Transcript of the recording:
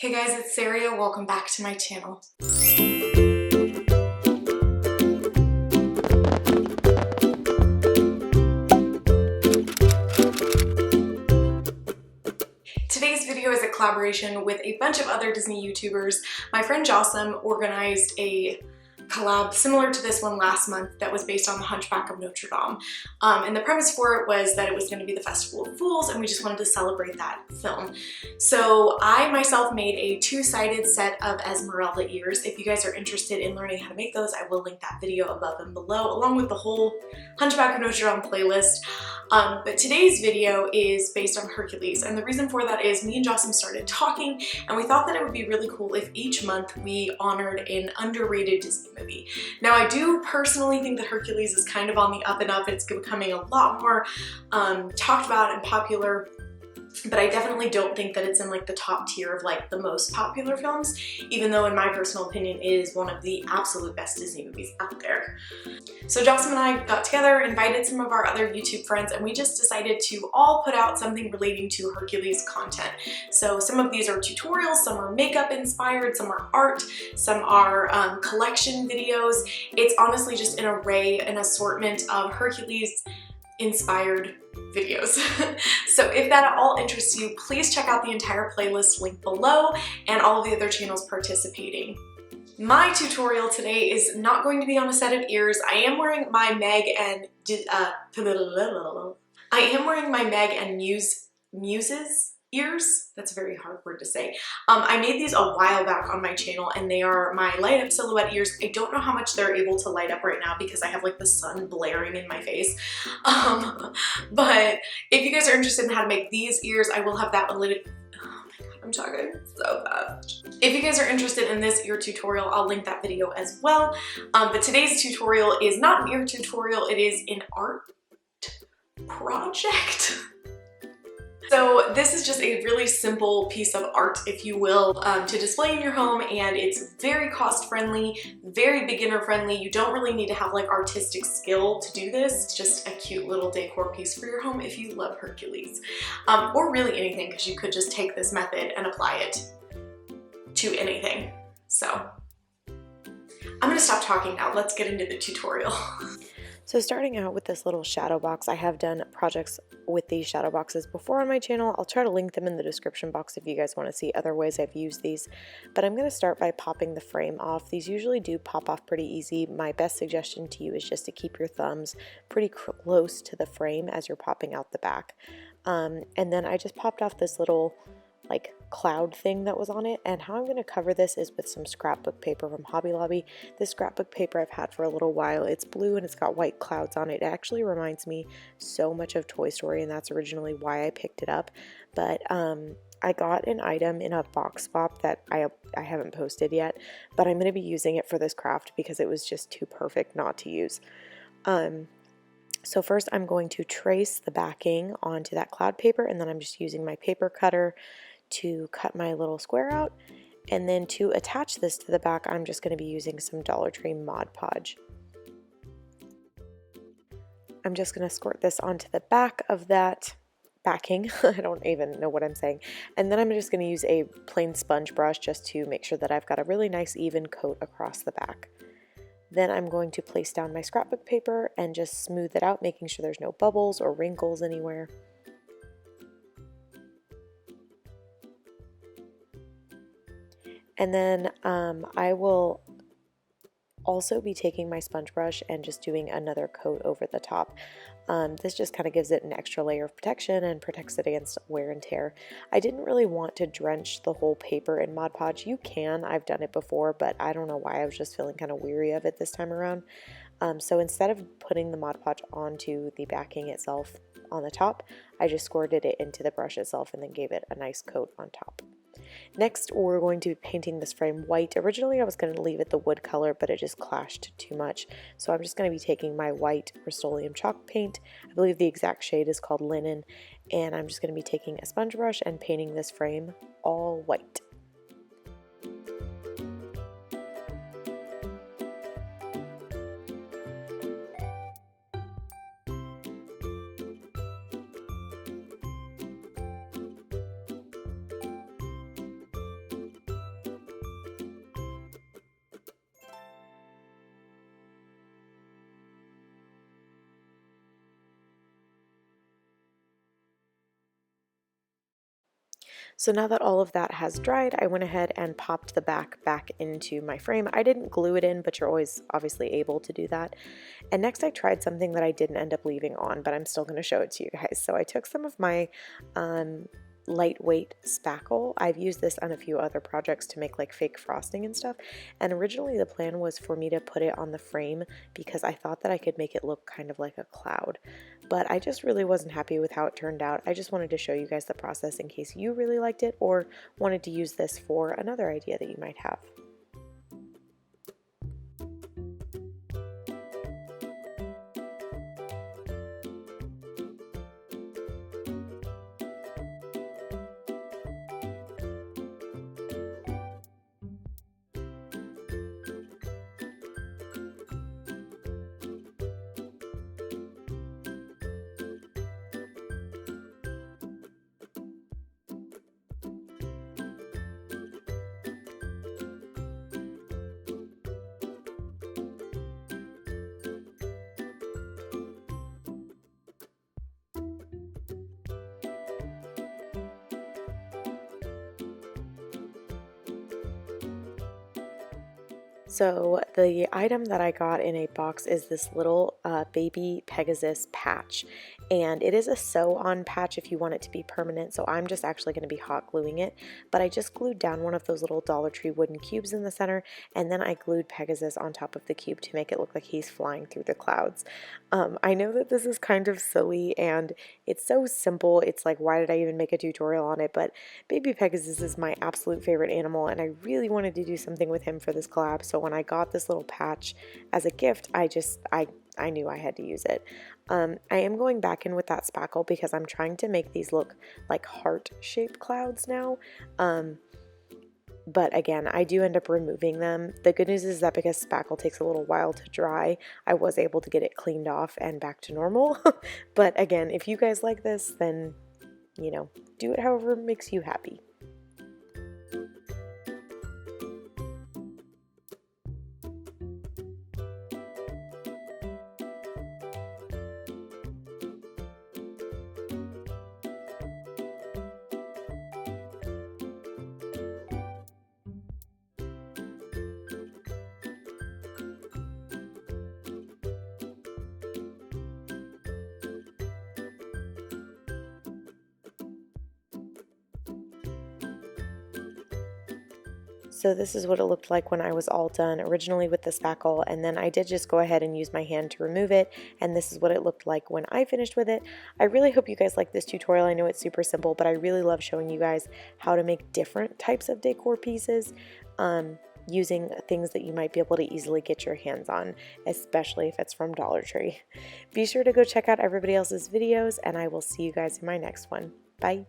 Hey guys, it's Sarah. Welcome back to my channel. Today's video is a collaboration with a bunch of other Disney YouTubers. My friend Jasem organized a collab similar to this one last month that was based on The Hunchback of Notre Dame. And the premise for it was that it was going to be the Festival of Fools and we just wanted to celebrate that film. So I myself made a two-sided set of Esmeralda ears. If you guys are interested in learning how to make those, I will link that video above and below along with the whole Hunchback of Notre Dame playlist. But today's video is based on Hercules, and the reason for that is me and Jasem started talking and we thought that it would be really cool if each month we honored an underrated Disney movie. Now I do personally think that Hercules is kind of on the up and up. It's becoming a lot more talked about and popular, but I definitely don't think that it's in like the top tier of like the most popular films, even though in my personal opinion it is one of the absolute best Disney movies out there. So Jasem and I got together, invited some of our other YouTube friends, and we just decided to all put out something relating to Hercules content. So some of these are tutorials, some are makeup inspired, some are art, some are collection videos. It's honestly just an array, an assortment of Hercules inspired videos. So if that at all interests you, please check out the entire playlist link below and all of the other channels participating. My tutorial today is not going to be on a set of ears. I am wearing my Meg and Muses ears. That's a very hard word to say. I made these a while back on my channel and they are my light up silhouette ears. I don't know how much they're able to light up right now because I have like the sun blaring in my face. But if you guys are interested in how to make these ears, I will have that one later. I'm talking so fast. If you guys are interested in this ear tutorial, I'll link that video as well. But today's tutorial is not an ear tutorial, it is an art project. So this is just a really simple piece of art, if you will, to display in your home, and it's very cost friendly, very beginner friendly. You don't really need to have like artistic skill to do this. It's just a cute little decor piece for your home if you love Hercules. Or really anything, because you could just take this method and apply it to anything. So I'm gonna stop talking now. Let's get into the tutorial. So starting out with this little shadow box, I have done projects with these shadow boxes before on my channel. I'll try to link them in the description box if you guys want to see other ways I've used these. But I'm going to start by popping the frame off. These usually do pop off pretty easy. My best suggestion to you is just to keep your thumbs pretty close to the frame as you're popping out the back. And then I just popped off this little like cloud thing that was on it, and how I'm going to cover this is with some scrapbook paper from Hobby Lobby. This scrapbook paper I've had for a little while. It's blue and it's got white clouds on it. It actually reminds me so much of Toy Story, and that's originally why I picked it up. But I got an item in a box swap that I haven't posted yet, but I'm going to be using it for this craft because it was just too perfect not to use. So first I'm going to trace the backing onto that cloud paper, and then I'm just using my paper cutter to cut my little square out, and then to attach this to the back I'm just going to be using some Dollar Tree Mod Podge. I'm just going to squirt this onto the back of that backing. I don't even know what I'm saying. And then I'm just going to use a plain sponge brush just to make sure that I've got a really nice even coat across the back. Then I'm going to place down my scrapbook paper and just smooth it out, making sure there's no bubbles or wrinkles anywhere. And then I will also be taking my sponge brush and just doing another coat over the top. This just kind of gives it an extra layer of protection and protects it against wear and tear. I didn't really want to drench the whole paper in Mod Podge. You can, I've done it before, but I don't know why, I was just feeling kind of weary of it this time around. So instead of putting the Mod Podge onto the backing itself on the top, I just squirted it into the brush itself and then gave it a nice coat on top. Next, we're going to be painting this frame white. Originally, I was going to leave it the wood color, but it just clashed too much. So I'm just going to be taking my white Rust-Oleum chalk paint. I believe the exact shade is called Linen. And I'm just going to be taking a sponge brush and painting this frame all white. So now that all of that has dried, I went ahead and popped the back into my frame. I didn't glue it in, but you're always obviously able to do that. And next I tried something that I didn't end up leaving on, but I'm still going to show it to you guys. So I took some of my lightweight spackle. I've used this on a few other projects to make like fake frosting and stuff, and originally the plan was for me to put it on the frame because I thought that I could make it look kind of like a cloud, but I just really wasn't happy with how it turned out. I just wanted to show you guys the process in case you really liked it or wanted to use this for another idea that you might have. So the item that I got in a box is this little baby Pegasus patch, and it is a sew-on patch if you want it to be permanent, so I'm just actually going to be hot gluing it, but I just glued down one of those little Dollar Tree wooden cubes in the center, and then I glued Pegasus on top of the cube to make it look like he's flying through the clouds. I know that this is kind of silly and it's so simple, it's like, why did I even make a tutorial on it? But baby Pegasus is my absolute favorite animal, and I really wanted to do something with him for this collab, so when I got this little patch as a gift, I knew I had to use it. I am going back in with that spackle because I'm trying to make these look like heart-shaped clouds now. But again, I do end up removing them. The good news is that because spackle takes a little while to dry, I was able to get it cleaned off and back to normal. But again, if you guys like this, then, you know, do it however makes you happy. So this is what it looked like when I was all done, originally with the spackle, and then I did just go ahead and use my hand to remove it, and this is what it looked like when I finished with it. I really hope you guys like this tutorial. I know it's super simple, but I really love showing you guys how to make different types of decor pieces using things that you might be able to easily get your hands on, especially if it's from Dollar Tree. Be sure to go check out everybody else's videos, and I will see you guys in my next one. Bye!